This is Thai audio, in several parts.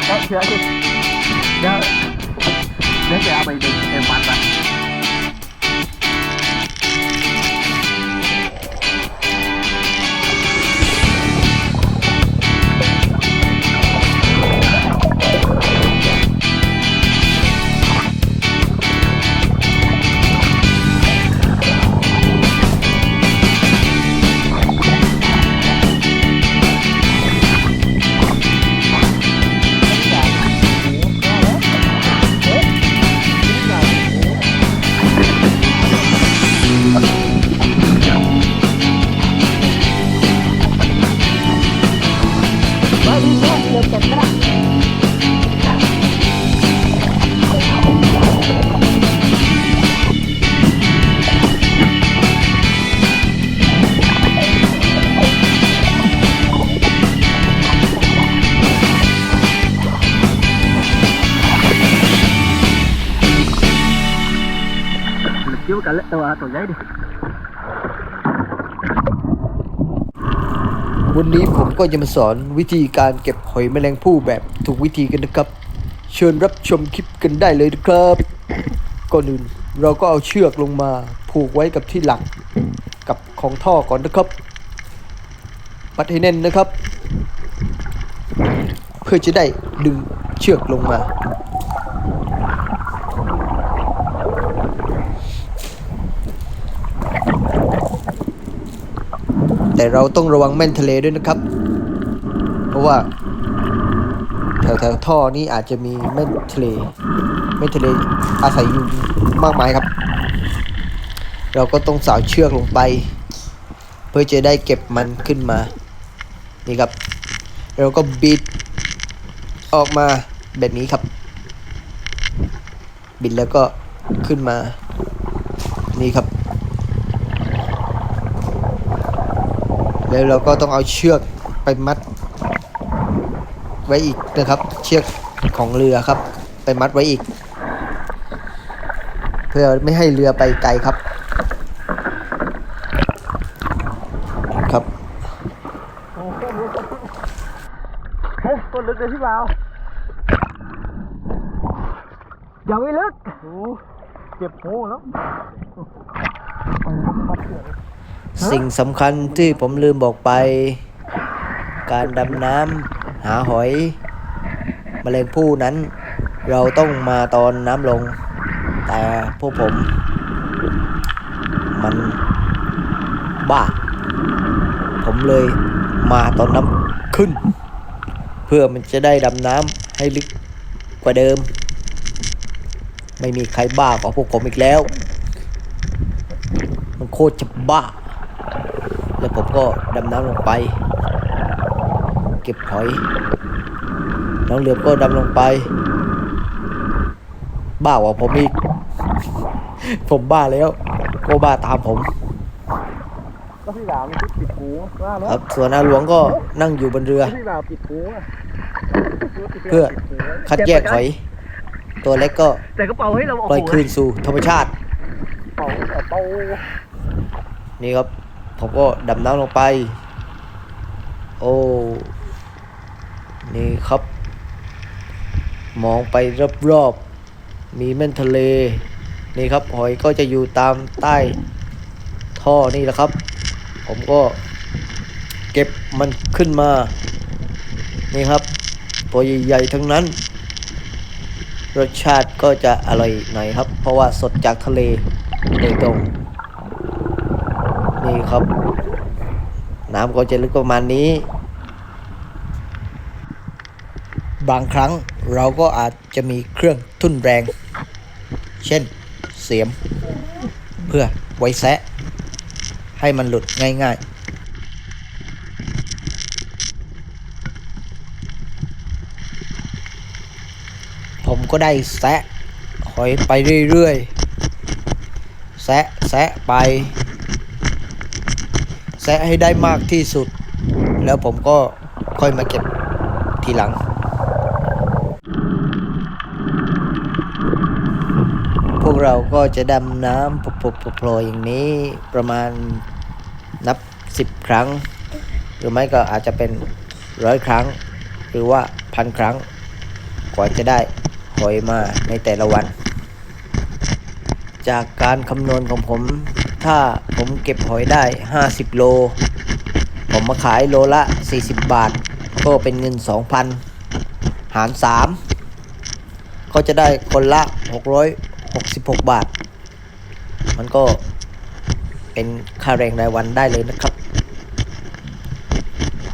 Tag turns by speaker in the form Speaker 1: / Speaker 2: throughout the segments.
Speaker 1: ได้เชื้อสิเดี๋ยวจะเอาไปเต็มวัดละเกี่ยวกันแล้วตัวใหญ่ดิ
Speaker 2: วันนี้ผมก็จะมาสอนวิธีการเก็บหอยแมลงภู่แบบถูกวิธีกันนะครับเชิญรับชมคลิปกันได้เลยนะครับก่อนอื่นเราก็เอาเชือกลงมาผูกไว้กับที่หลักกับของท่อก่อนนะครับมัดให้แน่นนะครับเพื่อจะได้ดึงเชือกลงมาแต่เราต้องระวังแม่นทะเลด้วยนะครับเพราะว่าแถวท่อนี้อาจจะมีแม่นทะเลอาศัยอยู่มากมายครับเราก็ต้องสาวเชือกลงไปเพื่อจะได้เก็บมันขึ้นมานี่ครับเราก็บิดออกมาแบบนี้ครับบิดแล้วก็ขึ้นมานี่ครับแล้วเราก็ต้องเอาเชือกไปมัดไว้อีกนะครับเชือกของเรือครับไปมัดไว้อีกเพื่อไม่ให้เรือไปไกลครับครับ
Speaker 1: เฮ้ยก้นลึกเลยพี่บ่าวอย่าไม่ลึกโอ้เจ็บโผล่แล้ว
Speaker 2: สิ่งสำคัญที่ผมลืมบอกไปการดำน้ำหาหอยแมลงภู่นั้นเราต้องมาตอนน้ำลงแต่พวกผมมันบ้าผมเลยมาตอนน้ำขึ้นเพื่อมันจะได้ดำน้ำให้ลึกกว่าเดิมไม่มีใครบ้ากว่าพวกผมอีกแล้วมันโคตรจะบ้าแล้วผมก็ดำน้ำลงไปเก็บหอยน้องเหลือมก็ดำลงไปบ้ากว่าผมอีก ผมบ้าแล้วก็บ้าตามผม
Speaker 1: ก็พี่บ่าวมันปิดหูว่าแล้ว
Speaker 2: ครับส่วนอาหลวงก็นั่งอยู่บนเรือ
Speaker 1: พี่บ่าวปิดหู
Speaker 2: เพื่อคัดแยกหอยตัวเล็กก็
Speaker 1: แต่กระเป๋าให้เรา
Speaker 2: ปล่อยคืนสู่ธรรมชาติ
Speaker 1: เป่า
Speaker 2: นี่ครับผมก็ดำน้ำลงไปโอ้นี่ครับมองไปรอบๆมีแม่นทะเลนี่ครับหอยก็จะอยู่ตามใต้ท่อนี่แหละครับผมก็เก็บมันขึ้นมานี่ครับตัวใหญ่ๆทั้งนั้นรสชาติก็จะอร่อยหน่อยครับเพราะว่าสดจากทะเลโดยตรงนี่ครับน้ำก็จะลึกประมาณนี้บางครั้งเราก็อาจจะมีเครื่องทุ่นแรงเช่นเสียมเพื่อไว้แซะให้มันหลุดง่ายๆผมก็ได้แซะหอยไปเรื่อยๆแซะไปแซะให้ได้มากที่สุดแล้วผมก็ค่อยมาเก็บทีหลังพวกเราก็จะดำน้ำโผล่อย่างนี้ประมาณนับ10 ครั้งหรือไม่ก็อาจจะเป็น100 ครั้งหรือว่า1,000 ครั้ง กว่าจะได้หอยมาในแต่ละวัน จากการคำนวณของผม ถ้าผมเก็บหอยได้50 โล ผมมาขายโลละ40 บาท ก็เป็นเงิน 2,000 หาร 3 ก็จะได้คนละ666 บาท มันก็เป็นค่าแรงรายวันได้เลยนะครับ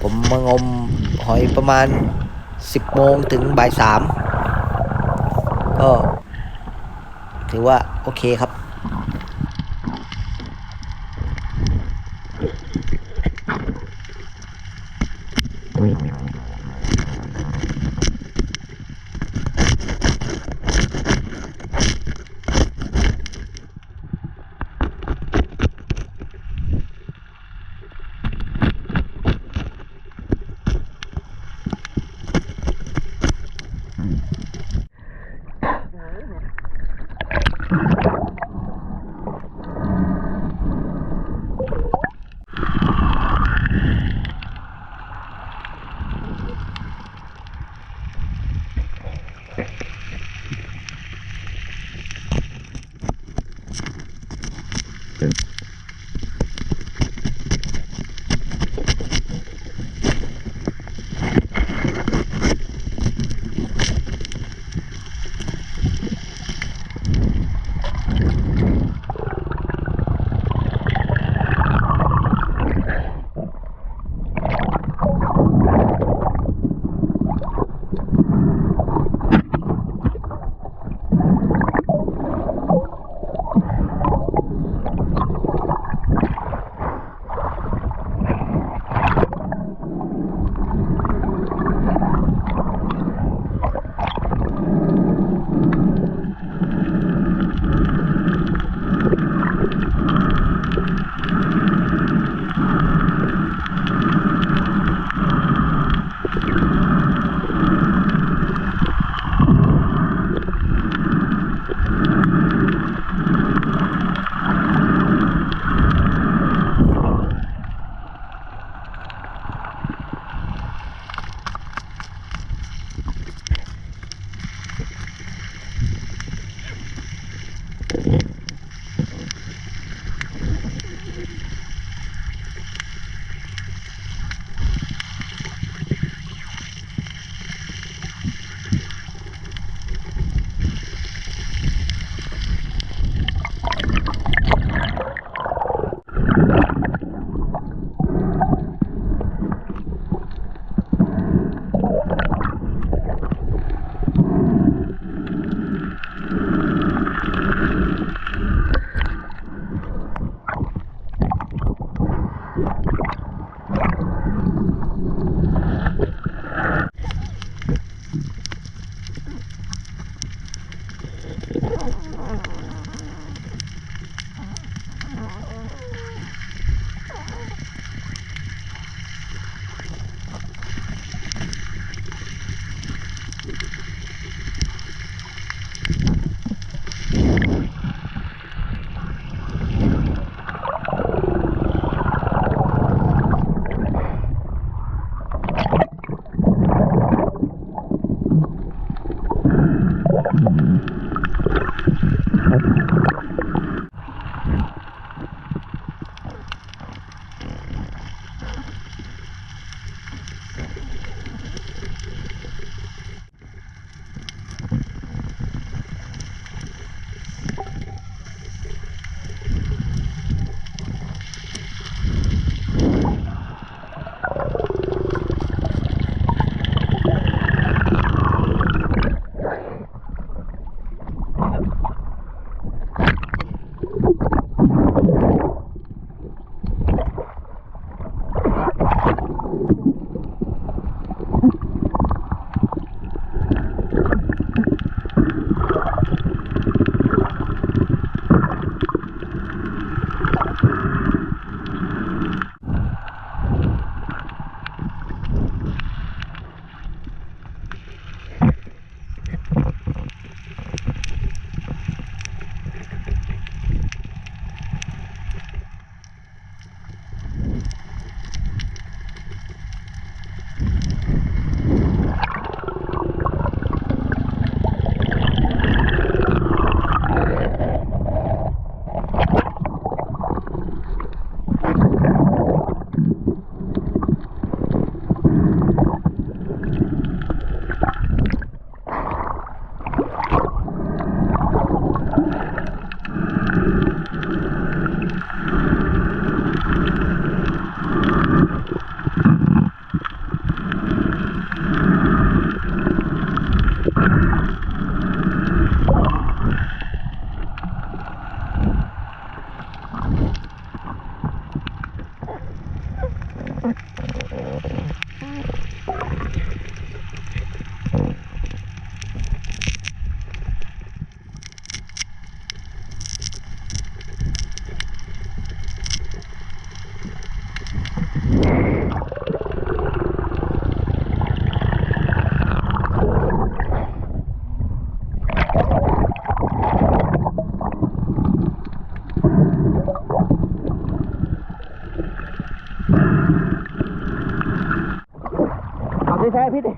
Speaker 2: ผมมางมหอยประมาณ10 โมงถึงบ่าย 3 ก็ถือว่าโอเคครับ ไม่ใช่พี่ดิ